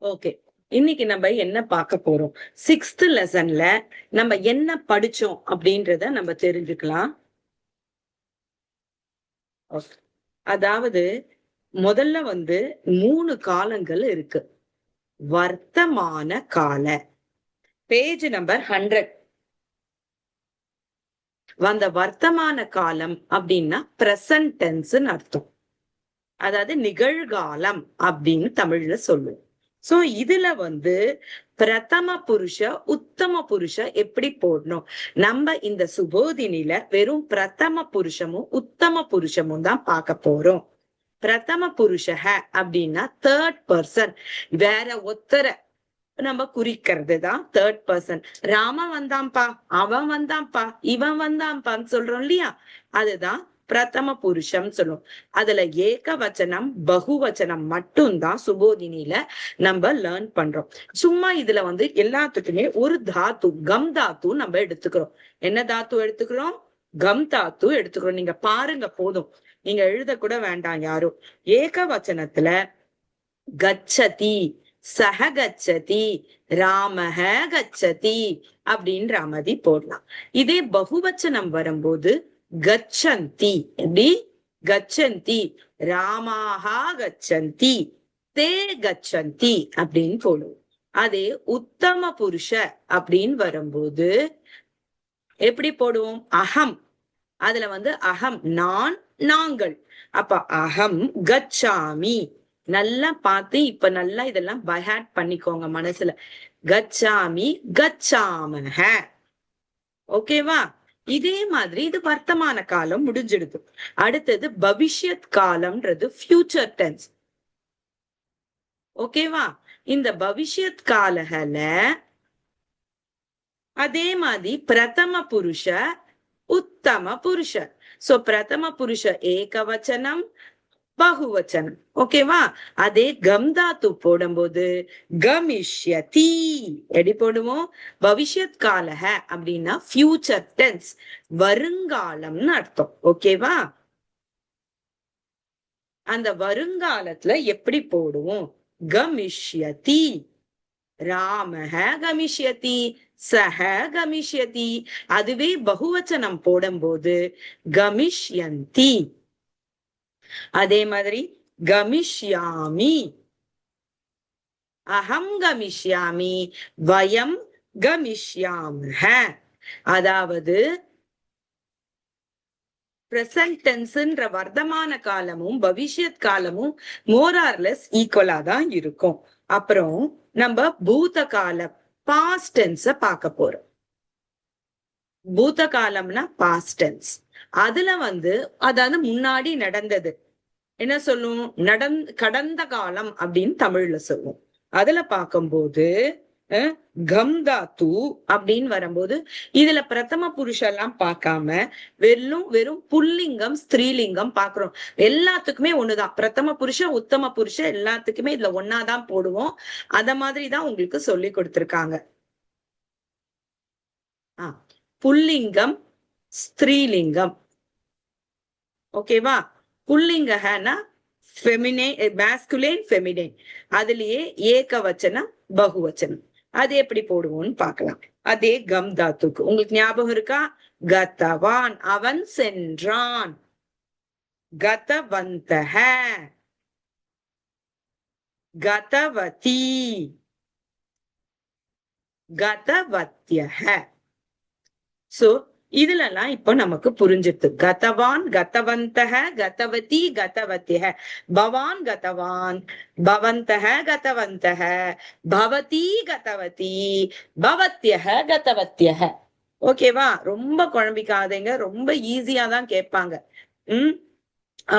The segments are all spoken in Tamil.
ஓகே. இன்னைக்கு நம்ம என்ன பார்க்க போறோம்? 6th லெசன்ல நம்ம என்ன படிச்சோம் அப்படின்றத நம்ம தெரிஞ்சுக்கலாம். ஓகே. அதாவது முதல்ல 3 காலங்கள் இருக்கு. வர்த்தமான கால. Page number 100. அந்த வர்த்தமான காலம் அப்படின்னா பிரசன்ட் டென்ஸ்ன்னு அர்த்தம். அதாவது நிகழ்காலம் அப்படின்னு தமிழ்ல சொல்லுவோம். சோ இதுல பிரதம புருஷ உத்தம புருஷ எப்படி போடணும்? நம்ம இந்த சுபோதினில வெறும் பிரதம புருஷமும் உத்தம புருஷமும் தான் பார்க்க போறோம். பிரதம புருஷக அப்படின்னா தேர்ட் பர்சன், வேற ஒத்தரை நம்ம குறிக்கிறது தான் தேர்ட் பர்சன். ராமன் வந்தான்ப்பா, அவன் வந்தான்ப்பா, இவன் வந்தான்ப்பான்னு சொல்றோம் இல்லையா, அதுதான் பிரதம புருஷம் சொல்லுவோம். அதுல ஏக வச்சனம் பகுவச்சனம் மட்டும்தான் சுபோதினில நம்ம லேர்ன் பண்றோம். சும்மா இதுல எல்லாத்துக்குமே ஒரு தாத்து கம் தாத்து நம்ம எடுத்துக்கிறோம். என்ன தாத்து எடுத்துக்கிறோம்? கம் தாத்து எடுத்துக்கிறோம். நீங்க பாருங்க போதும், நீங்க எழுத கூட வேண்டாம் யாரும். ஏக வச்சனத்துல கச்சதி, சஹ கச்சதி, ராமஹ கச்சதி அப்படின்ற மாதிரி போடலாம். இதே பகுவச்சனம் வரும்போது கச்சந்தி, எப்படி கச்சந்தி, ராமாஹா கச்சந்தி, தே கச்சந்தி அப்படின்னு போடுவோம். அதே உத்தம புருஷ அப்படின்னு வரும்போது எப்படி போடுவோம்? அகம். அதுல அகம் நான், நாங்கள். அப்ப அகம் கச்சாமி. நல்லா பார்த்து இப்ப நல்லா இதெல்லாம் பைஹாட் பண்ணிக்கோங்க மனசுல. கச்சாமி கச்சாமஹ. ஓகேவா? இதே மாதிரி இது வர்த்தமான காலம் முடிஞ்சிடுது. அடுத்தது பவிஷ்யத் காலம்ன்றது ஃபியூச்சர் டென்ஸ். ஓகேவா? இந்த பவிஷ்யத் காலகல அதே மாதிரி பிரதம புருஷ உத்தம புருஷ. சோ பிரதம புருஷ ஏகவச்சனம் பகுவச்சனம். ஓகேவா? அதே கம் தாத்து போடும்போது கமிஷ்யதி எப்படி போடுவோம்? பவிஷ்யத் காலக அப்படின்னா ஃபியூச்சர் டென்ஸ், வருங்காலம்னு அர்த்தம். ஓகேவா? அந்த வருங்காலத்துல எப்படி போடுவோம்? கமிஷ்யதி, ராமஹ கமிஷ்யதி, சஹ கமிஷ்யதி. அதுவே பகுவச்சனம் போடும்போது கமிஷ்யந்தி. அதே மாதிரி கமிஷ்யாமி, அகம் கமிஷ்யாமி, வயம் கமிஷ்யாமஹ. அதாவது பிரசன்ட் டென்ஸ்ன்ற வர்த்தமான காலமும் பவிஷ்யத் காலமும் மோரார்லெஸ் ஈக்குவலா தான் இருக்கும். அப்புறம் நம்ம பூத கால பாஸ்ட் டென்ஸ பார்க்க போறோம். பூத காலம்னா பாஸ்ட் டென்ஸ். அதுல அதாவது முன்னாடி நடந்தது என்ன சொல்லுவோம்? கடந்த காலம் அப்படின்னு தமிழ்ல சொல்லுவோம். அதுல பார்க்கும்போது கம் தாத்து அப்படின்னு வரும்போது இதுல பிரதம புருஷெல்லாம் பார்க்காம வெறும் புல்லிங்கம் ஸ்திரீலிங்கம் பாக்குறோம். எல்லாத்துக்குமே ஒண்ணுதான். பிரதம புருஷ உத்தம புருஷ எல்லாத்துக்குமே இதுல ஒன்னாதான் போடுவோம். அத மாதிரிதான் உங்களுக்கு சொல்லி கொடுத்திருக்காங்க. புல்லிங்கம் ஸ்திரீலிங்கம். ஓகேவா? புல்லிங்கனா ஃபெமினைன், மேஸ்குலைன், ஃபெமினைன். அதுலயே ஏகவச்சனம் பகுவச்சனம். அது எப்படி போடுவோம்னு பார்க்கலாம். அதே கம் தாத்துக்கு உங்களுக்கு ஞாபகம் இருக்கா? கதவான், அவன் சென்றான். கதவந்தஹ, கதவதி, கதவத்யஹ. சோ இதுலலாம் இப்ப நமக்கு புரிஞ்சிருது. கதவான், கதவந்தக, கதவதி, கதவத்யஹ. பவான் கதவான், பவந்தக கதவந்தக, பவதி கதவதி, பவத்யஹ கதவத்யஹ. ஓகேவா? ரொம்ப குழம்பிக்காதீங்க, ரொம்ப ஈஸியா தான் கேட்பாங்க.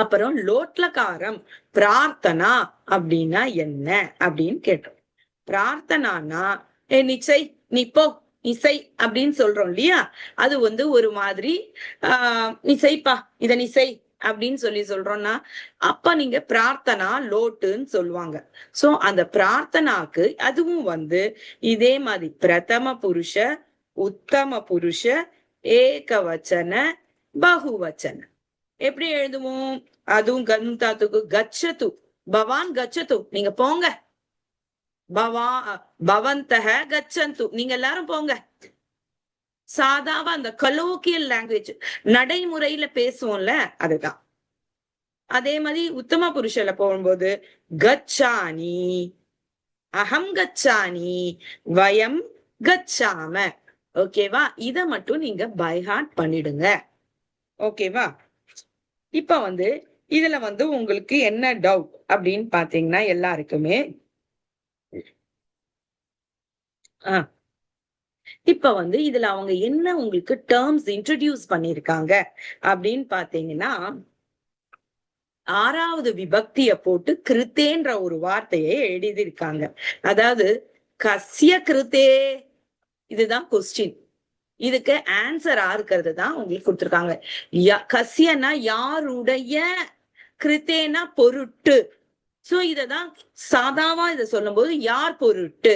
அப்புறம் லோட்லகாரம் பிரார்த்தனா அப்படின்னா என்ன அப்படின்னு கேட்டோம். பிரார்த்தனானா நிச்சய் நீ போ இசை அப்படின்னு சொல்றோம் இல்லையா, அது ஒரு மாதிரி இசைப்பா இத நிசை அப்படின்னு சொல்றோம்னா அப்ப நீங்க பிரார்த்தனா லோட்டுன்னு சொல்லுவாங்க. சோ அந்த பிரார்த்தனாக்கு அதுவும் இதே மாதிரி பிரதம புருஷ உத்தம புருஷ ஏகவச்சன பகுவச்சன. எப்படி எழுதுவோம்? அதுவும் கந்தாத்துக்கு கச்சது, பவான் கச்சது, நீங்க போங்க. பவா பவந்தக கச்சந்து, நீங்க எல்லாரும் போங்க. சாதாவா அந்த கலோக்கியல் லாங்குவேஜ், நடைமுறையில பேசுவோம்ல, அதுதான். அதே மாதிரி உத்தம புருஷல போகும்போது கச்சானி, அகம் கச்சானி, வயம் கச்சாம. ஓகேவா? இத மட்டும் நீங்க பை ஹார்ட் பண்ணிடுங்க. ஓகேவா? இப்ப இதுல உங்களுக்கு என்ன டவுட் அப்படின்னு பாத்தீங்கன்னா, எல்லாருக்குமே இப்ப இதுல அவங்க என்ன உங்களுக்கு டேர்ம்ஸ் இன்ட்ரடியூஸ் பண்ணிருக்காங்க அப்படின்னு பாத்தீங்கன்னா, 6வது விபக்திய போட்டு கிருத்தேன்ற ஒரு வார்த்தையை எழுதியிருக்காங்க. அதாவது கஸ்ய கிருத்தே, இதுதான் கொஸ்டின். இதுக்கு ஆன்சரா இருக்கிறது தான் உங்களுக்கு கொடுத்திருக்காங்க. கஸ்யனா யாருடைய, கிருத்தேனா பொருட்டு. சோ இததான் சாதாவா இத சொல்லும் போது யார் பொருட்டு,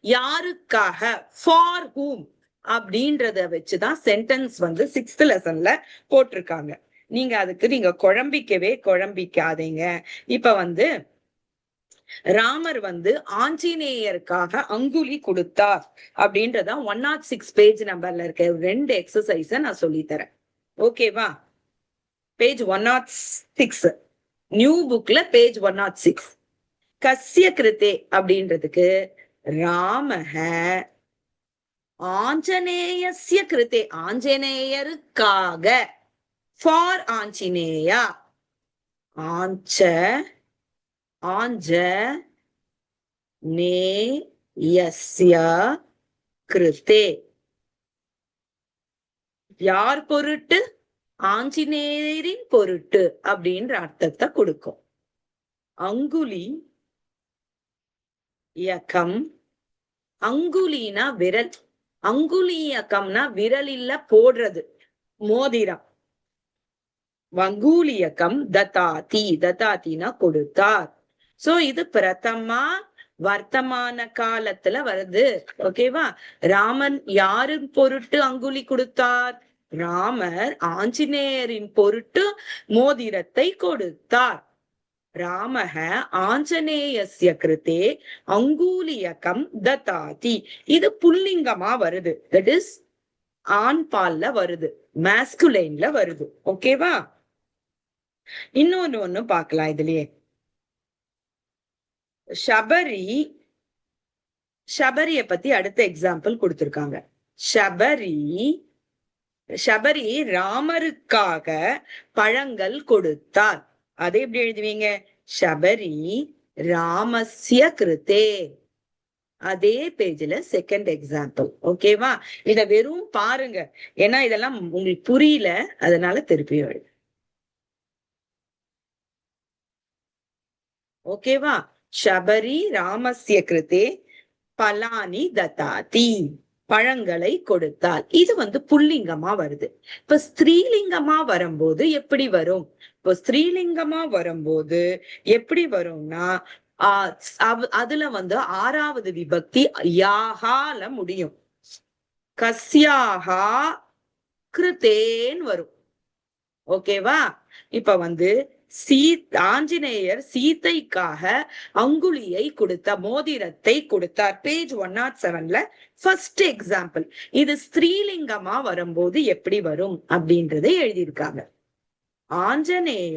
யாருக்காக, ஃபார் ஹூம் அப்படின்றத வச்சுதான் சென்டென்ஸ் 6th லெசன்ல போட்டிருக்காங்க. நீங்க அதுக்கு நீங்க குழம்பிக்காதீங்க. இப்ப ராமர் ஆஞ்சநேயருக்காக அங்குலி கொடுத்தார் அப்படின்றத 106 பேஜ் நம்பர்ல இருக்க 2 எக்ஸசைஸ நான் சொல்லி தரேன். ஓகேவா? பேஜ் 106, நியூ புக்ல பேஜ் 106. கஸ்ய கிருத்தே அப்படின்றதுக்கு ராமஹ ஆஞ்சநேயஸ்ய கிருத்தே, ஆஞ்சநேயருக்காக, ஃபார் ஆஞ்சநேயா, ஆஞ்சநேயஸ்ய கிருத்தே, யார் பொருட்டு, ஆஞ்சநேயரின் பொருட்டு அப்படின்ற அர்த்தத்தை கொடுக்கும். அங்குலி இயக்கம், அங்குலினா விரல், அங்குலியக்கம்னா விரலில்ல போடுறது, மோதிரம். வங்கூலியக்கம் ததாதி, ததாத்தினா கொடுத்தார். சோ இது பிரதமா வர்த்தமான காலத்துல வருது. ஓகேவா? ராமன் யாரின் பொருட்டு அங்குலி கொடுத்தார்? ராமர் ஆஞ்சநேயரின் பொருட்டு மோதிரத்தை கொடுத்தார். ராமஹ ஆஞ்சநேயஸ்ய கிருத்தே அங்கூலியகம் ததாதி. இது புல்லிங்கமா வருது. தட் இஸ் ஆண் பால்ல வருது, மாஸ்குலைன்ல வருது. ஓகேவா? இன்னொன்னு பார்க்கலாம் இதுலயே. ஷபரி, ஷபரிய பத்தி அடுத்த எக்ஸாம்பிள் கொடுத்திருக்காங்க. ஷபரி, ஷபரி ராமருக்காக பழங்கள் கொடுத்தார். அதை எப்படி எழுதுவீங்க? ஷபரி ராமஸ்ய கிருத்தே. அதே பேஜ்ல செகண்ட் எக்ஸாம்பிள். ஓகேவா? இத வெறும் பாருங்க, ஏன்னா இதெல்லாம் உங்களுக்கு புரியல, அதனால திருப்பி எழுது. ஓகேவா? ஷபரி ராமஸ்ய கிருத்தே பலானி ததாதி, பழங்களை கொடுத்தால். இது புல்லிங்கமா வருது. இப்ப ஸ்திரீலிங்கமா வரும்போது எப்படி வரும்? இப்போ ஸ்திரீலிங்கமா வரும்போது எப்படி வரும்னா, அதுல 6வது விபக்தி யாகால முடியும். கஸ்யாகா கிருத்தேன் வரும். ஓகேவா? இப்ப ஆஞ்சநேயர் சீதைக்காக அங்குலியை கொடுத்த, மோதிரத்தை கொடுத்தார். பேஜ் 107ல ஃபர்ஸ்ட் எக்ஸாம்பிள். இது ஸ்திரீலிங்கமா வரும்போது எப்படி வரும் அப்படின்றதை எழுதியிருக்காங்க. ஆஞ்சநேய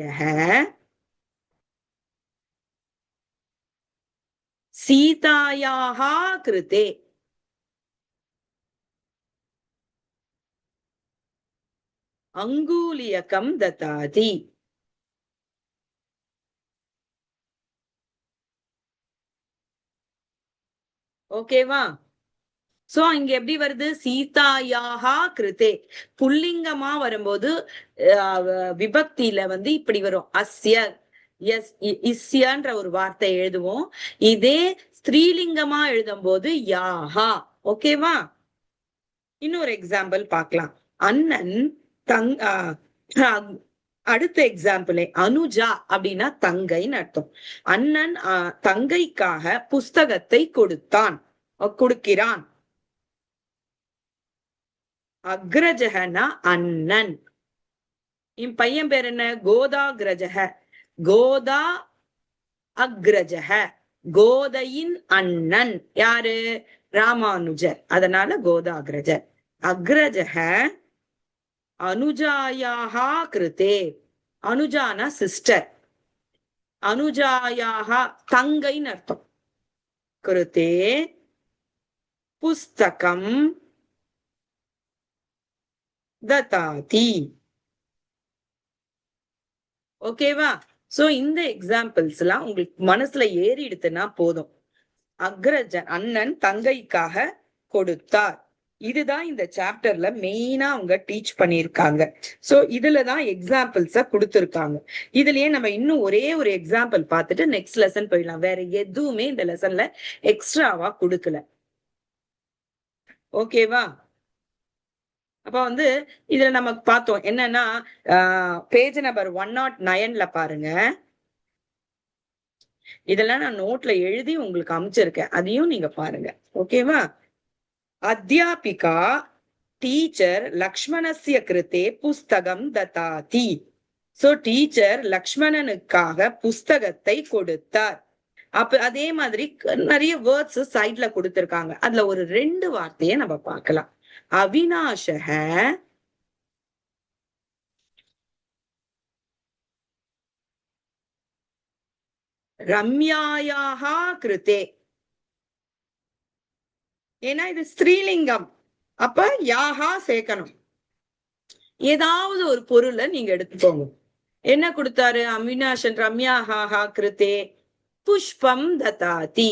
சீதாயாக கிருத்தே அங்கூலியகம் ததாதி. ஓகேவா? சோ இங்க எப்படி வருது? சீதாயாகா கிருத்தே. புல்லிங்கமா வரும்போது விபக்தியில இப்படி வரும். அஸ்ய, இஸ்யன்ற ஒரு வார்த்தை எழுதுவோம். இதே ஸ்திரீலிங்கமா எழுதும் போது யாஹா. ஓகேவா? இன்னொரு எக்ஸாம்பிள் பார்க்கலாம். அண்ணன் அடுத்த எக்ஸாம்பிளே அனுஜா அப்படின்னா தங்கைன்னு அர்த்தம். அண்ணன் தங்கைக்காக புஸ்தகத்தை கொடுக்கிறான். அக்ரஜகனா அண்ணன். என் பையன் பேர் என்ன? கோதாகிரஜக. கோதா அக்ரஜக, கோதையின் அண்ணன் யாரு? ராமானுஜர். அதனால கோதாகிரஜர். அக்ரஜக அனுஜாயாக கிருதே. அனுஜானா சிஸ்டர், அனுஜாயாக தங்கைன்னு அர்த்தம். கிருதே புஸ்தகம் ததாதி. ஓகேவா? சோ இந்த எக்ஸாம்பிள்ஸ் எல்லாம் உங்களுக்கு மனசுல ஏறிடுத்துனா போதும். அக்ரஜன் அண்ணன் தங்கைக்காக கொடுத்தார். இதுதான் இந்த சாப்டர்ல மெயினா அவங்க டீச் பண்ணிருக்காங்க. சோ இதுலதான் எக்ஸாம்பிள்ஸ கொடுத்திருக்காங்க. இதுலயே நம்ம இன்னும் ஒரே ஒரு எக்ஸாம்பிள் பார்த்துட்டு நெக்ஸ்ட் லெசன் போயிடலாம். வேற எதுவுமே இந்த லெசன்ல எக்ஸ்ட்ராவா கொடுக்கல. ஓகேவா? அப்ப வந்து இதுல நம்ம பார்த்தோம் என்னன்னா, பேஜ் நம்பர் 109ல பாருங்க. இதெல்லாம் நான் நோட்ல எழுதி உங்களுக்கு அமைச்சிருக்கேன், அதையும் நீங்க பாருங்க. ஓகேவா? அத்தியாபிகா டீச்சர் லக்ஷ்மணஸ்ய கிருதே புஸ்தகம் ததாதி. சோ டீச்சர் லக்ஷ்மணனுக்காக புஸ்தகத்தை கொடுத்தார். அப்ப அதே மாதிரி நிறைய வேர்ட்ஸ் சைட்ல கொடுத்திருக்காங்க. அதுல ஒரு 2 வார்த்தையை நம்ம பார்க்கலாம். அவினாஷக ரம்யாயாக கிருதே. ஏன்னா இது ஸ்திரீலிங்கம், அப்ப யாகா சேர்க்கணும். ஏதாவது ஒரு பொருளை நீங்க எடுத்துக்கோங்க. என்ன கொடுத்தாரு? அவினாஷன் ரம்யாஹா கிருதே புஷ்பம் ததாதி.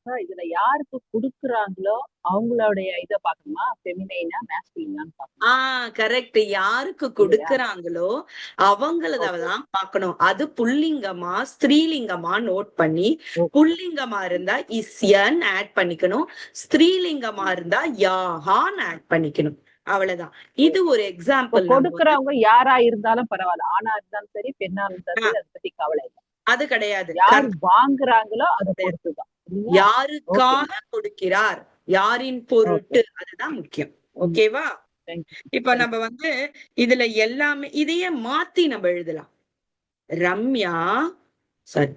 இதுல யாருக்கு குடுக்குறாங்களோ அவங்களுடைய இத பாக்கணுமா, ஃபெமினைனா மேஸ்குலினான்னு பாக்கணும். கரெக்ட். யாருக்கு கொடுக்கறாங்களோ அவங்களதான் பாக்கணும். அது புல்லிங்கமா ஸ்திரீலிங்கமா நோட் பண்ணி, புல்லிங்கமா இருந்தா இஸ்யன் ஆட் பண்ணிக்கணும், ஸ்திரீலிங்கமா இருந்தா யாஹான் ஆட் பண்ணிக்கணும். அவ்வளவுதான். இது ஒரு எக்ஸாம்பிள். கொடுக்கறவங்க யாரா இருந்தாலும் பரவாயில்ல, ஆணா இருந்தாலும் சரி பெண்ணா இருந்தாலும் சரி, அதை பத்தி கவலை இல்லை. அது கிடையாது. யார் வாங்குறாங்களோ அதை பொறுத்துதான். யாருக்காக கொடுக்கிறார், யாரின் பொருட்டு, அதுதான் முக்கியம். ஓகேவா? இப்ப நம்ம வந்து இதுல எல்லாமே இதையே மாத்தி நம்ம எழுதலாம். ரம்யா சரி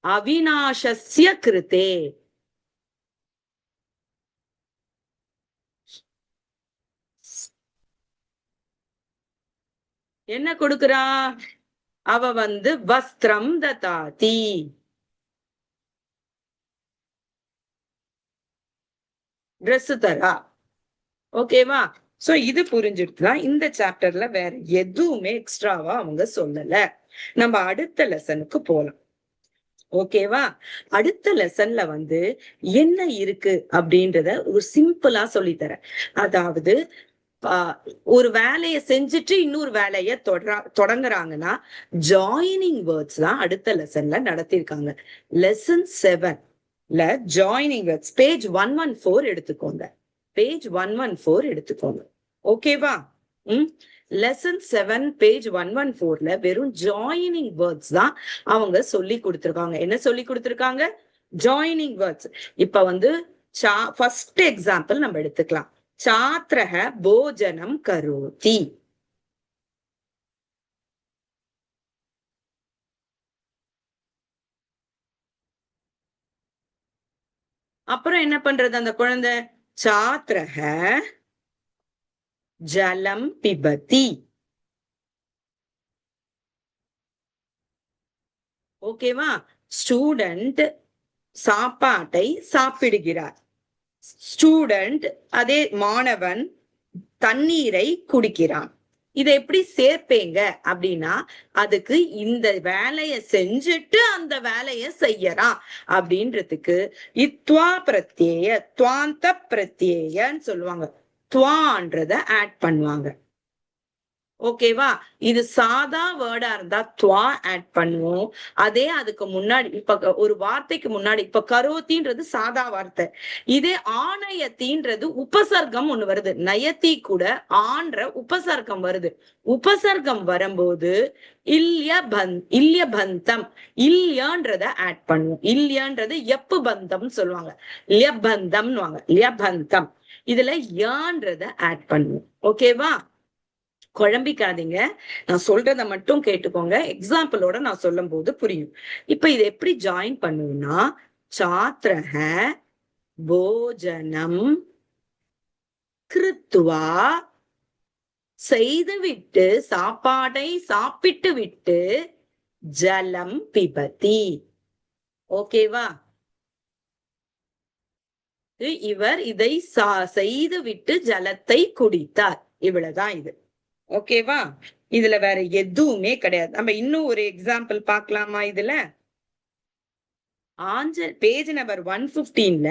அவினாஷஸ்ய கிருதே. என்ன கொடுக்கிறா? அவ வந்து வஸ்திரம் ததாதி. ட்ரெஸ் தரா. ஓகேவா? சோ இது புரிஞ்சுட்டுதான் இந்த சாப்டர்ல வேற எதுவுமே எக்ஸ்ட்ராவா அவங்க சொல்லல. நம்ம அடுத்த லெசனுக்கு போலாம். ஓகேவா? அடுத்த லெசன்ல வந்து என்ன இருக்கு அப்படின்றத ஒரு சிம்பிளா சொல்லித்தரேன். அதாவது ஒரு வேலையை செஞ்சுட்டு இன்னொரு வேலையை தொடங்குறாங்கன்னா ஜாயினிங் வேர்ட்ஸ் தான் அடுத்த லெசன்ல நடத்திருக்காங்க. லெசன் 7ல ஜாயினிங் வேர்ட்ஸ் பேஜ் 114 எடுத்துக்கோங்க. பேஜ் 114 எடுத்துக்கோங்க. ஓகேவா? லெசன் 7 பேஜ் 114ல வெறும் ஜாயினிங் வேர்ட்ஸ் தான் அவங்க சொல்லி கொடுத்திருக்காங்க. என்ன சொல்லி கொடுத்திருக்காங்க? Joining words. இப்ப வந்து ஃபர்ஸ்ட் எக்ஸாம்பிள் நம்ம எடுத்துக்கலாம். சாத்ரஹ போஜனம் கரோதி. அப்புறம் என்ன பண்றது அந்த குழந்தை? சாத்ரஹ ஜலம் பிபதி. ஓகேவா? ஸ்டூடெண்ட் சாப்பாட்டை சாப்பிடுகிறார். ஸ்டூடெண்ட் அதே மாணவன் தண்ணீரை குடிக்கிறான். இதை எப்படி சேர்ப்பேங்க அப்படின்னா, அதுக்கு இந்த வேலையை செஞ்சுட்டு அந்த வேலையை செய்யறான் அப்படின்றதுக்கு இத்வா பிரத்யேய, துவாந்த பிரத்யேயன்னு சொல்லுவாங்க. துவான்றத ஆட் பண்ணுவாங்க. ஓகேவா? இது சாதா வேர்டா இருந்தா துவா ஆட் பண்ணுவோம். அதே அதுக்கு முன்னாடி இப்ப ஒரு வார்த்தைக்கு முன்னாடி இப்ப கரோத்தின்றது சாதா வார்த்தை. இதே ஆணையத்தின்றது உபசர்க்கம் ஒண்ணு வருது. நயத்தி கூட ஆன்ற உபசர்க்கம் வருது. உபசர்க்கம் வரும்போது இல்ல பந்தம் இல்லன்றத ஆட் பண்ணுவோம். இல்லன்றது எப்பு பந்தம் சொல்லுவாங்க. லியபந்தம் லியபந்தம். இதுல யான்றத ஆட் பண்ணுவோம். ஓகேவா? குழம்பிக்காதீங்க, நான் சொல்றத மட்டும் கேட்டுக்கோங்க. எக்ஸாம்பிளோட நான் சொல்லும் போது புரியும். இப்ப இதை எப்படி ஜாயின் பண்ணுவோம்னா, சாத்ரஹ போஜனம் கிருத்வா, செய்துவிட்டு சாப்பாடை சாப்பிட்டு விட்டு ஜலம் பிபதி. ஓகேவா? இவர் இதை செய்து விட்டு ஜலத்தை குடித்தார். இவ்வளவுதான் இது. ஓகேவா? இதுல வேற எதுவுமே கிடையாது. நம்ம இன்னும் ஒரு எக்ஸாம்பிள் பார்க்கலாமா? இதுல பேஜ் நம்பர் 115ல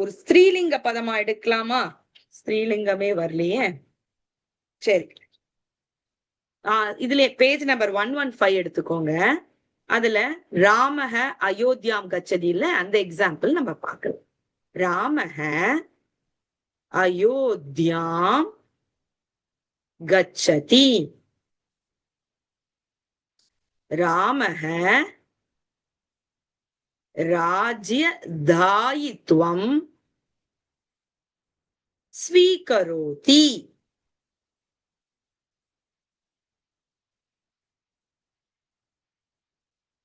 ஒரு ஸ்திரீலிங்க பதமா எடுக்கலாமா? ஸ்திரீலிங்கமே வரலையே. சரி, இதுல பேஜ் நம்பர் 115 எடுத்துக்கோங்க. அதுல ராமஹ அயோத்தியாம் கச்சதி இல்ல, அந்த எக்ஸாம்பிள் நம்ம பார்க்கலாம். ராமஹ அயோத்தியாம் கச்சதி. ராமஹ ராஜ்ய தாயித்வம் ஸ்வீகரோதி.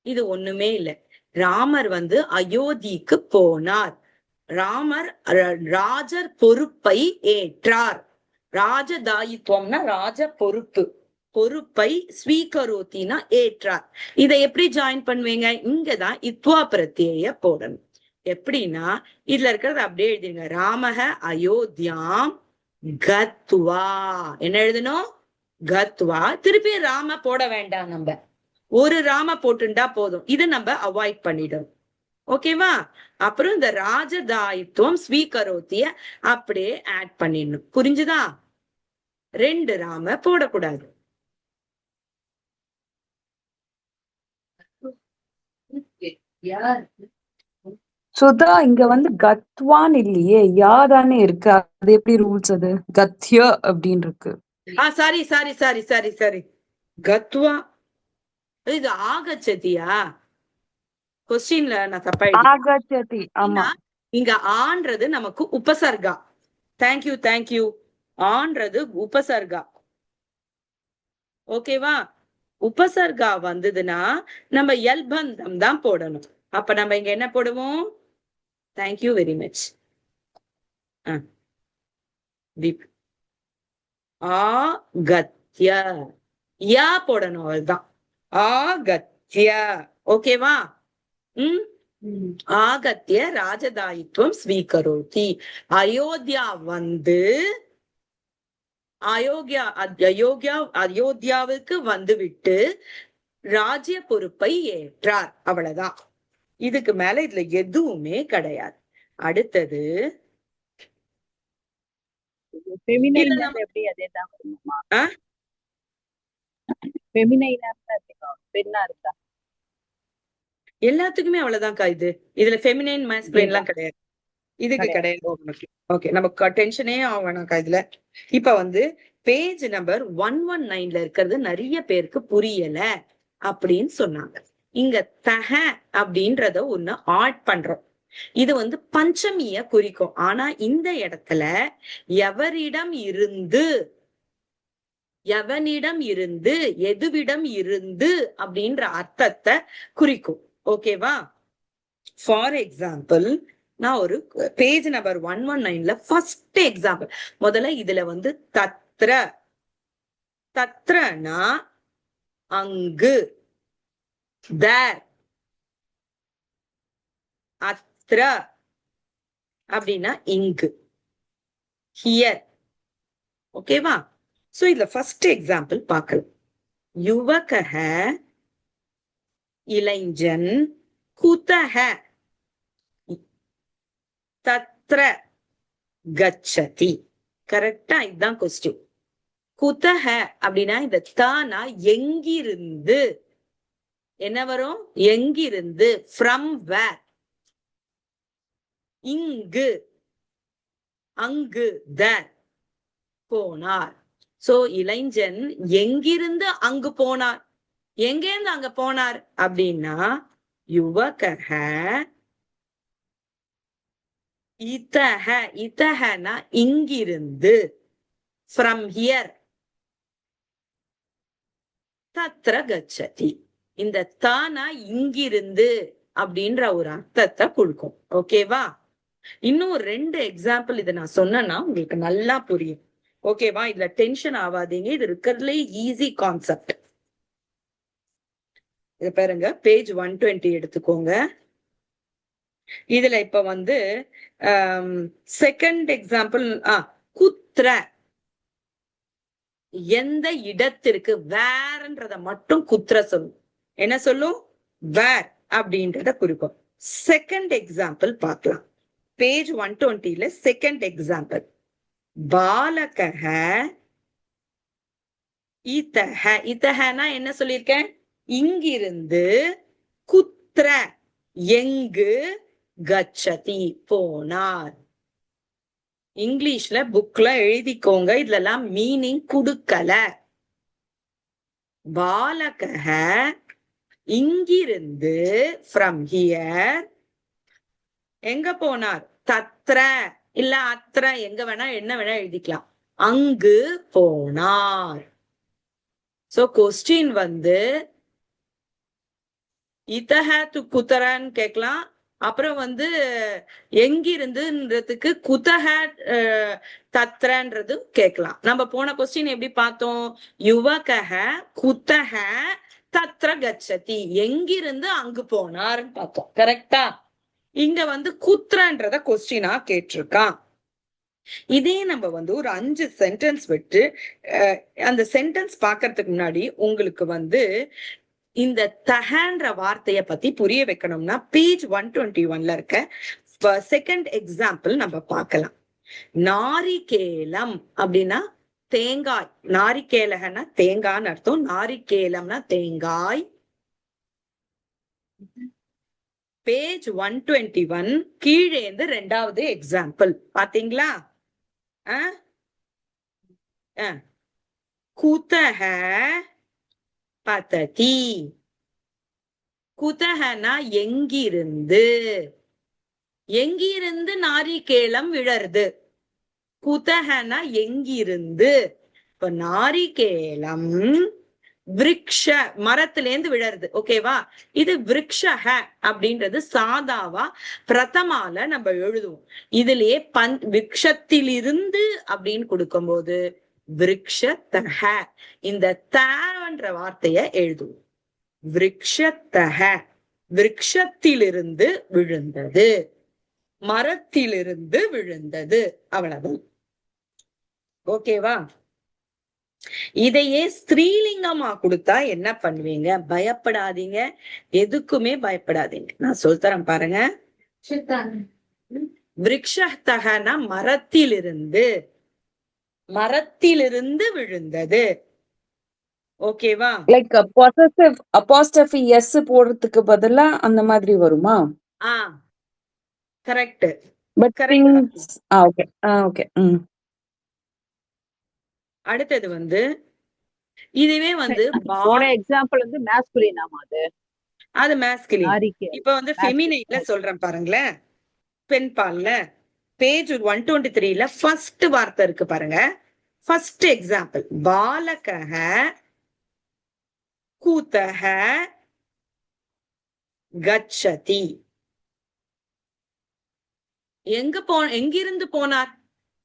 இது ஒண்ணுமே இல்லை. ராமர் அயோத்திக்கு போனார். ராமர் ராஜர் பொறுப்பை ஏற்றார். ராஜதாயித்வம்னா ராஜ பொறுப்பு, பொறுப்பை ஸ்வீகரோத்தினா ஏற்றார். இதை எப்படி ஜாயின் பண்ணுவீங்க? இங்கதான் இத்வா பிரத்யய போடணும். எப்படின்னா இதுல இருக்கிறது அப்படியே எழுதிருங்க. ராமக அயோத்தியாம் கத்வா. என்ன எழுதணும்? கத்வா. திருப்பி ராம போட வேண்டாம், நம்ம ஒரு ராம போட்டுண்டா போதும். இதை நம்ம அவாய்ட் பண்ணிடும். ஓகேவா? அப்புறம் இந்த ராஜதாயித்வம் ஸ்வீகரோத்திய அப்படியே ஆட் பண்ணிடணும். புரிஞ்சுதா? 2 ராம போடக்கூடாது. சுதா, இங்க கத்வான் இல்லையே, யா தானே இருக்கு. அது எப்படி ரூல்ஸ்? அது கத்ய அப்படின்னு இருக்கு. Sorry sorry sorry sorry sorry கத்வா. இது ஆகச்சதியா? கொஸ்டின்ல நான் தப்பா ஆகச்சதி. ஆமா, இங்க ஆன்றது நமக்கு உபசர்கா. Thank you thank you. ஆன்றது உபசர்கா. ஓகேவா? உபசர்கா வந்ததுன்னா நம்ம எல்பந்தம் தான் போடணும். அப்ப நம்ம இங்க என்ன போடுவோம்? Thank you very much. ஆகத்ய யா போடணும். அதுதான் ஆகத்ய. ஓகேவா? ஆகத்ய ராஜதாயித்வம் ஸ்வீகரோதி. அயோத்தியா அயோத்தியாவுக்கு வந்துவிட்டு ராஜ்ய பொறுப்பை ஏற்றார். அவ்வளவுதான். இதுக்கு மேல இதுல எதுவுமே கிடையாது. அடுத்தது எல்லாத்துக்குமே அவ்வளவுதான்க்கா. இதுல ஃபெமினைன் மாஸ்குலைன் எல்லாம் கிடையாது. இதுக்கு கிடையாது. ஓகே, நமக்கு டென்ஷனே ஆகணும்க்கா இதுல. இப்ப பேஜ் நம்பர் 119ல இருக்கிறது நிறைய பேருக்கு புரியல அப்படின்னு சொன்னாங்க. இங்க தஹ அப்படின்றத ஒண்ணு ஆட் பண்றோம். இது பஞ்சமிய குறிக்கும். ஆனா இந்த இடத்துல எவரிடம் இருந்து, எவனிடம் இருந்து, எதுவிடம் இருந்து அப்படின்ற அர்த்தத்தை குறிக்கும். ஓகேவா? ஃபார் எக்ஸாம்பிள், நான் ஒரு பேஜ் நம்பர் 119ல ஃபர்ஸ்ட் எக்ஸாம்பிள். முதல்ல இதுல தத்ர. தத்ரனா அங்கு, தேர். அத்ர அப்படின்னா இங்கு, ஹியர். ஓகேவா? சோ இதுல ஃபர்ஸ்ட் எக்ஸாம்பிள் பார்க்கலாம். யுவகஹ இளைஞன், குதஹ தத்ர கச்சதி. கரெக்டா? இதுதான் கொஸ்டின். குதஹ அப்படின்னா இந்த தானா எங்கிருந்து என்ன வரும்? எங்கிருந்து, ஃப்ரம் வேர். இங்கு, அங்கு, தேர் போனார். சோ இளைஞன் எங்கிருந்து அங்கு போனார். எங்கேருந்து அங்க போனார் அப்படின்னா யுவகஹ இதஹ, இதஹனா இங்கிருந்து, ஃப்ரம் ஹியர். தத்ர கச்சதி, இந்த தானா இங்கிருந்து அப்படின்ற ஒரு அர்த்தத்தை கொடுக்கும். ஓகேவா? இன்னும் 2 எக்ஸாம்பிள் இதை நான் சொன்னேன்னா உங்களுக்கு நல்லா புரியும். ஓகேவா? இதுல டென்ஷன் ஆகாதீங்க, இது இருக்கிறதுல ஈஸி கான்செப்ட். இது பாருங்க, பேஜ் 120 எடுத்துக்கோங்க. இதுல இப்ப வந்து செகண்ட் எக்ஸாம்பிள், குத்ர, எந்த இடத்திற்கு, வேர்ன்றத மட்டும் குத்ர சொல்லும். என்ன சொல்லும்? வேர் அப்படின்றத குறிக்கும். செகண்ட் எக்ஸாம்பிள் பார்க்கலாம். பேஜ் 120ல செகண்ட் எக்ஸாம்பிள், பாலகஹ இதஹ. இதஹனா என்ன சொல்லியிருக்கேன்? இங்கிருந்து, குத்ர எங்கு, கச்சதி போனார். இங்கிலீஷ்ல புக்ல எழுதிக்கோங்க, இதுலலாம் மீனிங் கொடுக்கல. பாலகஹ இங்கிருந்து, ஃப்ரம் ஹியர், எங்க போனார்? தத்ர இல்ல அத்ர, எங்க வேணா என்ன வேணா எழுதிக்கலாம். அங்கு போனார். சோ கொஸ்டின் வந்து இதஹ து குதரன்னு கேட்கலாம். அப்புறம் வந்து எங்கிருந்துன்றதுக்கு குதஹ தத்ரன்றது கேட்கலாம். நம்ம போன கொஸ்டின் எப்படி பார்த்தோம்? யுவகஹ குதஹ தத்ர கச்சதி, எங்கிருந்து அங்கு போனார்னு பார்த்தோம். கரெக்டா? இங்க வந்து குத்ரன்றத கொஸ்டினா கேட்டிருக்கான். இதே நம்ம வந்து ஒரு 5 சென்டென்ஸ் விட்டு அந்த சென்டென்ஸ் பாக்குறதுக்கு முன்னாடி உங்களுக்கு வந்து இந்த தஹன்ற வார்த்தைய பத்தி புரிய வைக்கணும்னா பேஜ் 121ல இருக்க செகண்ட் எக்ஸாம்பிள் நம்ம பார்க்கலாம். நாரிகேலம் அப்படின்னா தேங்காய். நாரிகேலகன்னா தேங்காய்னு அர்த்தம். நாரிகேலம்னா தேங்காய். பேஜ் 121 கீழே இருந்து 2வது எக்ஸாம்பிள் பாத்தீங்களா? குதஹ பததி. குதஹனா எங்கிருந்து, எங்கிருந்து நாரிகேலம் விழருது. குதஹனா எங்கிருந்து. இப்ப நாரிகேலம் விருக்ஷ, மரத்திலேந்து விழருது. ஓகேவா? இது விருக்ஷஹ அப்படின்றது சாதாவா பிரதமால நம்ம எழுதுவோம். இதுலயே விருக்ஷத்திலிருந்து அப்படின்னு கொடுக்கும்போது விருக்ஷதஹ, இந்த தன்ற வார்த்தைய எழுதுவோம். விருக்ஷதஹ, விருக்ஷத்திலிருந்து விழுந்தது, மரத்திலிருந்து விழுந்தது, அவ்வளவுதான். ஓகேவா? இதையே ஸ்திரீலிங்கமா கொடுத்தா என்ன பண்ணுவீங்க? பயப்படாதீங்க, எதுக்குமே பயப்படாதீங்க. நான் சொல்றேன் பாருங்க. விருக்ஷதஹனா மரத்திலிருந்து, மரத்திலிருந்து விழுந்தது. ஓகேவா? லைக் பொசசிவ் அபாஸ்ட்ரோபி எஸ் போடுறதுக்கு பதிலா அந்த மாதிரி வருமா? கரெக்ட். But okay okay. அடுத்தது வந்து இதுவே வந்து போன எக்ஸாம்பிள் வந்து மாஸ்குலினாமா? அது மாஸ்குலின். இப்ப வந்து ஃபெமினைன்ல சொல்றேன் பாருங்களேன். பெண் பால்ல பேஜ் 123ல ஃபர்ஸ்ட் வார்த்தை இருக்கு பாருங்க. ஃபர்ஸ்ட் எக்ஸாம்பிள், பாலகஹ கூதஹ கச்சதி. எங்கிருந்து போனார்,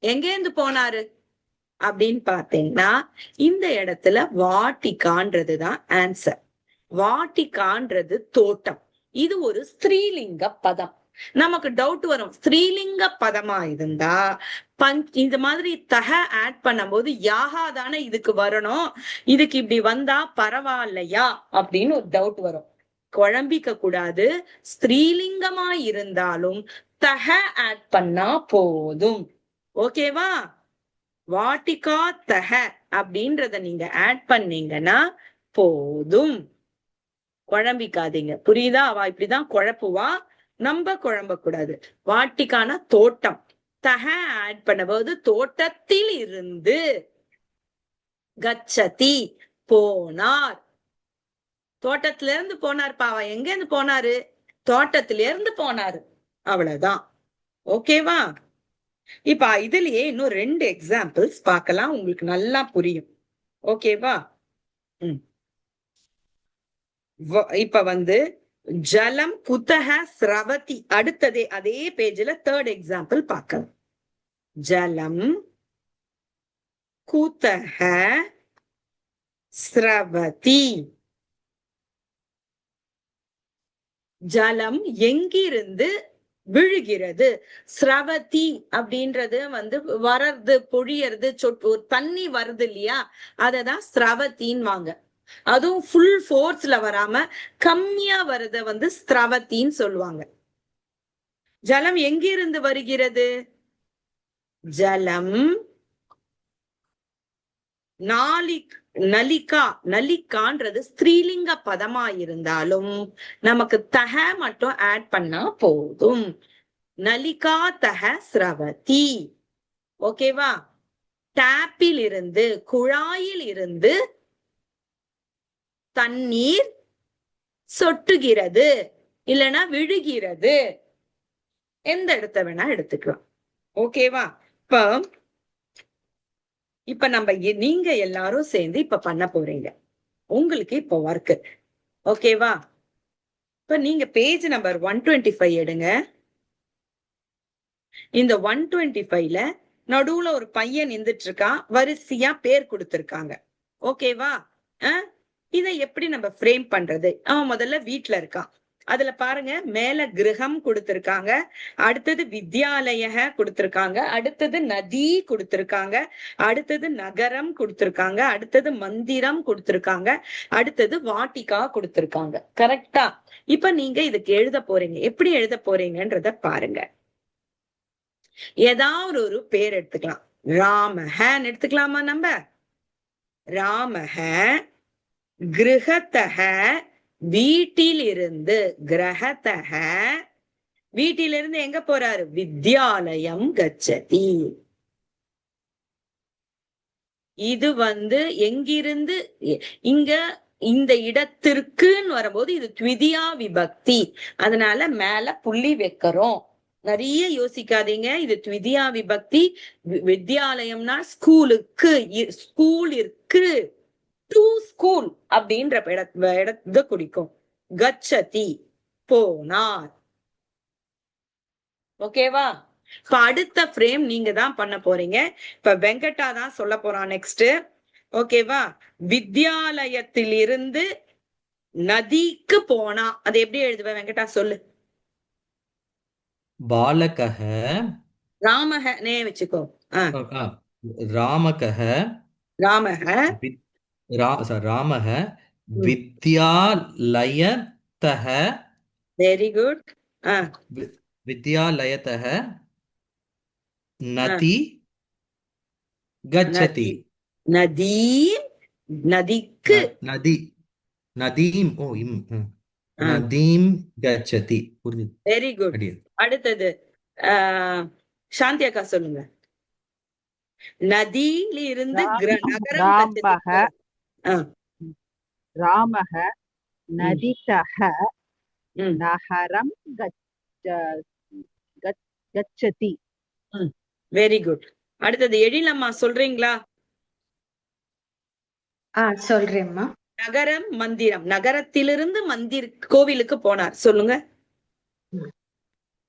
எங்கேருந்து போனாரு அப்படின்னு பாத்தீங்கன்னா இந்த இடத்துல வாட்டிகான்றதுதான் ஆன்சர். வாட்டிகான்றது தோட்டம். இது ஒரு ஸ்திரீலிங்க பதம். நமக்கு டவுட் வரும், ஸ்திரீலிங்க பதமா இருந்தா இந்த மாதிரி தஹ ஆட் பண்ணும்போது யாகா தானே இதுக்கு வரணும், இதுக்கு இப்படி வந்தா பரவாயில்லையா அப்படின்னு ஒரு டவுட் வரும். குழம்பிக்க கூடாது. ஸ்திரீலிங்கமா இருந்தாலும் தஹ ஆட் பண்ணா போதும். ஓகேவா? வாட்டிகா தஹ அப்படின்றத நீங்க ஆட் பண்ணீங்கன்னா போதும். குழம்பிக்காதீங்க. புரியுதா? அவ இப்படிதான் குழப்புவா, நம்ம குழம்ப கூடாது. வாட்டிக்கான தோட்டம், தஹ ஆட் பண்ணும்போது தோட்டத்தில் இருந்து, கச்சதி போனார். தோட்டத்துல இருந்து போனார். பாவா எங்க இருந்து போனாரு? தோட்டத்தில இருந்து போனாரு. அவ்வளவுதான். ஓகேவா? இப்ப இதுலயே இன்னும் 2 எக்ஸாம்பிள்ஸ் பார்க்கலாம், உங்களுக்கு நல்லா புரியும். ஓகேவா? இப்ப வந்து ஜலம் குதஹ ஸ்ரவதி, அடுத்ததே அதே பேஜ்ல 3rd எக்ஸாம்பிள் பார்க்கலாம். ஜலம் குதஹ ஸ்ரவதி, ஜலம் எங்கிருந்து விழுகிறது. ஸ்ரவதி அப்படின்றது வந்து வரது, பொழியறது, சொட்டு தண்ணி வருது இல்லையா, அததான் ஸ்ரவத்தின்னு வாங்க. அதுவும் ஃபுல் ஃபோர்ஸ்ல வராம கம்மியா வரத வந்து ஸ்ரவத்தின்னு சொல்லுவாங்க. ஜலம் எங்கிருந்து வருகிறது? ஜலம் நலிகா, நலிகான்றது ஸ்திரீலிங்க பதமா இருந்தாலும் நமக்கு தக மட்டும் ஆட் பண்ணா போதும். நலிகா தக ஸ்ரவதி. ஓகேவா? டேப்பில் இருந்து, குழாயில் இருந்து தண்ணீர் சொட்டுகிறது, இல்லைன்னா விழுகிறது. எந்த இடத்த வேணா எடுத்துக்கலாம். ஓகேவா? இப்ப நம்ம நீங்க எல்லாரும் சேர்ந்து இப்ப பண்ண போறீங்க. உங்களுக்கு இப்ப ஒர்க். ஓகேவா? இப்ப நீங்க பேஜ் நம்பர் 125 எடுங்க. இந்த 125ல நடுவுல ஒரு பையன் நின்றுட்டு இருக்கான், வரிசையா பேர் கொடுத்திருக்காங்க. ஓகேவா? இதை எப்படி நம்ம ஃப்ரேம் பண்றது? அவன் முதல்ல வீட்டுல இருக்கான். அதுல பாருங்க, மேல கிரகம் கொடுத்திருக்காங்க, அடுத்தது வித்யாலய கொடுத்திருக்காங்க, அடுத்தது நதி கொடுத்திருக்காங்க, அடுத்தது நகரம் கொடுத்திருக்காங்க, அடுத்தது மந்திரம் கொடுத்திருக்காங்க, அடுத்தது வாட்டிகா கொடுத்திருக்காங்க. கரெக்டா? இப்ப நீங்க இதுக்கு எழுத போறீங்க. எப்படி எழுத போறீங்கன்றத பாருங்க. ஏதாவது ஒரு பேர் எடுத்துக்கலாம். ராமஹன்னு எடுத்துக்கலாமா? நம்ம ராமஹ கிரகத்தக, வீட்டிலிருந்து, கிரகத்தக வீட்டிலிருந்து எங்க போறாரு? வித்யாலயம் கச்சதி. இது வந்து எங்கிருந்து, இங்க இந்த இடத்திற்குன்னு வரும்போது இது த்விதியா விபக்தி, அதனால மேல புள்ளி வைக்கிறோம். நிறைய யோசிக்காதீங்க, இது த்விதியா விபக்தி. வித்யாலயம்னா ஸ்கூலுக்கு, ஸ்கூல் இருக்கு, டு ஸ்கூல் அப்படின்ற இடத்தை குறிக்கும். கச்சதி போனார். ஓகேவா? இப்ப அடுத்த ஃப்ரேம் நீங்க தான் பண்ண போறீங்க. இப்ப வெங்கடா தான் சொல்ல போறான் நெக்ஸ்ட். ஓகேவா? வித்யாலயத்திலிருந்து நதிக்கு போனா அது எப்படி எழுதுவ வெங்கடா? சொல்லு. பாலகஹ, ராமஹ நே வச்சுக்கோ. ராமகஹ, ராமஹ ராமஹ வித்யாலயதஹ, வெரி குட். வித்யாலயதஹ நதி கச்சதி. நதீம், நதிக்கு. நதி, நதீம், ஓ இம், நதீம் கச்சதி. Very good. அடுத்தது சாந்தி அக்கா சொல்லுங்க. நதியில இருந்து நகரம். ராமஹ நதிதஹ நகரம் கச்சதி. Very good. அடுத்தது எழிலம்மா சொல்றீங்களா? சொல்றேம்மா. நகரம் மந்திரம், நகரத்திலிருந்து கோவிலுக்கு போனார். சொல்லுங்க.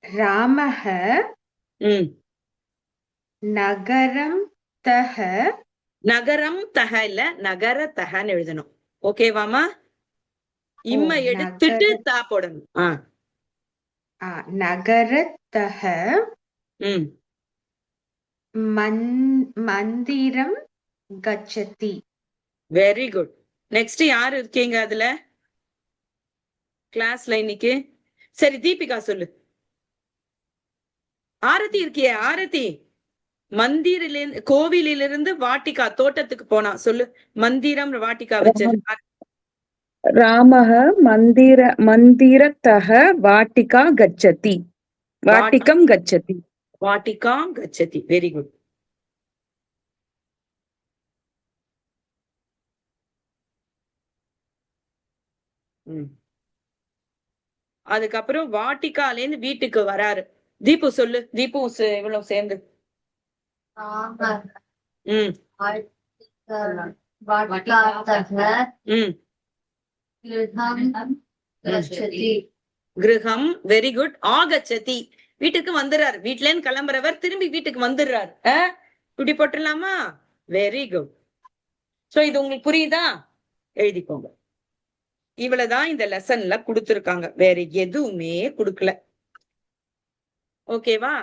ராமஹ நகரம் தஹ, நகரம் தஹ இல்ல நகர தஹன்னு எழுதணும். ஓகேவாமா? இம்ம எடுத்துட்டு தா போடணும். நகர தஹ மந்திரம் கச்சதி. Very good. நெக்ஸ்ட் யாரு இருக்கீங்க அதுல கிளாஸ்ல இன்னைக்கு? சரி, தீபிகா சொல்லு. ஆரத்தி இருக்கியே, ஆரத்தி. மந்திரிலிருந்து, கோவிலிலிருந்து வாட்டிகா தோட்டத்துக்கு போனா. சொல்லு. மந்திரம் வாட்டிகா வச்சது. ராமஹ மந்திரத்தஹ வாட்டிகா கச்சதி. வாட்டிகம் கச்சதி. வாட்டிகாம் கச்சதி. Very good. அதுக்கப்புறம் வாட்டிகால இருந்து வீட்டுக்கு வராரு. தீபு சொல்லு. தீபு இவ்வளவு சேர்ந்து. ம் ம் கிரகம். Very good. ஆகச்சதி, வீட்டுக்கு வந்துடுறாரு. வீட்டுல இருந்து கிளம்புறவர் திரும்பி வீட்டுக்கு வந்துடுறாரு. இப்படி போட்டுடலாமா? Very good. சோ இது உங்களுக்கு புரியுதா? எழுதிக்கோங்க. இவ்வளவுதான் இந்த லெசன்ல கொடுத்திருக்காங்க, வேற எதுவுமே கொடுக்கல. ஓகேவா?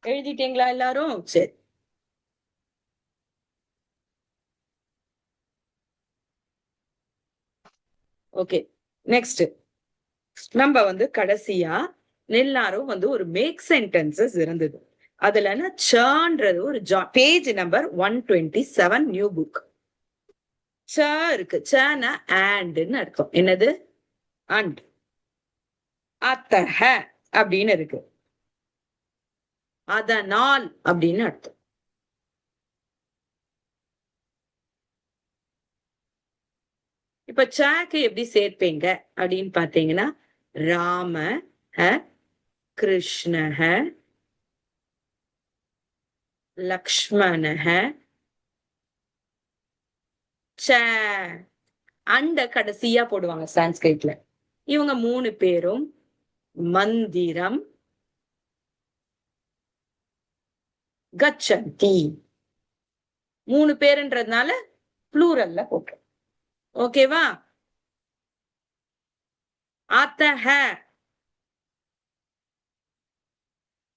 எழுதிட்டீங்களா எல்லாரும்? சரி. ஓகே, நெக்ஸ்ட் நம்ம கடைசியா எல்லாரும் ஒரு மேக் சென்டென்சஸ் இருந்தது. அதுல சன்றது ஒரு பேஜ் நம்பர் 127 நியூ புக். ச இருக்கு. சன அண்ட்னு அர்த்தம். என்னது? அண்ட். அத்தஹ அப்படின்னு இருக்கு. அதனால் அப்படின்னு அர்த்தம். இப்ப சாக்கு எப்படி சேர்ப்பீங்க அப்படின்னு பாத்தீங்கன்னா, ராம கிருஷ்ணஹ லக்ஷ்மணஹ ச அண்ட கடைசியா போடுவாங்க சான்ஸ்கிரிட்ல. இவங்க 3 பேரும் மந்திரம் கச்சந்தி. 3 பேருன்றதுனால ப்ளூரல்ல போட்டு. ஓகேவா? அத்தஹ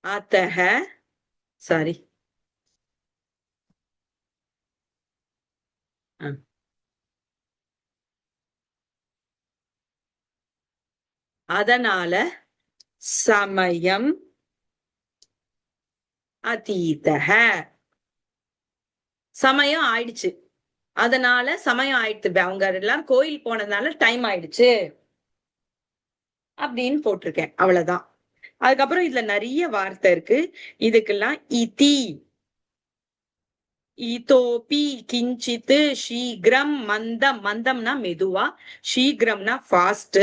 அத்தஹ சாரி அதனால சமயம் அதீதஹ. சமயம் ஆயிடுச்சு, அதனால சமயம் ஆயிடுச்சு. அவங்க எல்லாம் கோயில் போனதுனால டைம் ஆயிடுச்சு அப்படின்னு போட்டிருக்கேன். அவ்வளவுதான். அதுக்கப்புறம் இதுல நிறைய வார்த்தை இருக்கு. இதுக்கெல்லாம் இதி, இதோபி, கிஞ்சித், சீக்கிரம், மந்தம். மந்தம்னா மெதுவா, சீக்கிரம்னா ஃபாஸ்ட்,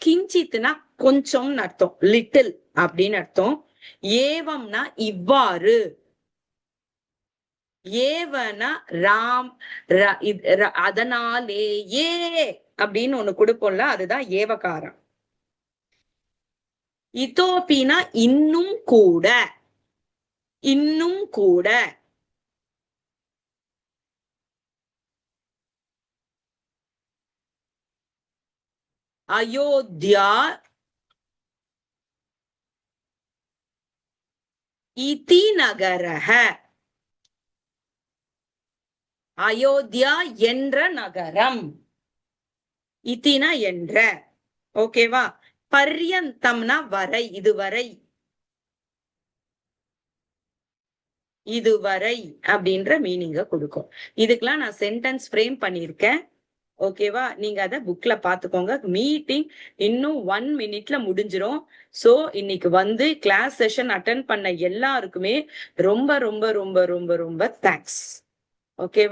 கிஞ்சித்னா கொஞ்சம்னு அர்த்தம், லிட்டில் அப்படின்னு அர்த்தம். ஏவம்னா இவ்வாறு, ஏவனா ராம் அதனாலேயே அப்படின்னு ஒண்ணு கொடுப்போம்ல, அதுதான் ஏவகாரம். இதோபினா இன்னும் கூட, இன்னும் கூட. அயோத்தியா இதி நகரஹ. அயோத்தியா என்ற நகரம். இதினா என்ற. ஓகேவா? பர்யந்தம்னா வரை, இதுவரை, இதுவரை அப்படின்ற மீனிங்க கொடுக்கும். இதுக்கெல்லாம் நான் சென்டென்ஸ் ஃப்ரேம் பண்ணிருக்கேன். ஓகேவா? நீங்க அத புக்ல பாத்துக்கோங்க. மீட்டிங் இன்னும் 1 minute முடிஞ்சிரும். சோ இன்னைக்கு கிளாஸ் செஷன் அட்டென்ட் பண்ண எல்லாருக்குமே ரொம்ப ரொம்ப ரொம்ப ரொம்ப ரொம்ப தேங்க்ஸ். ஓகே.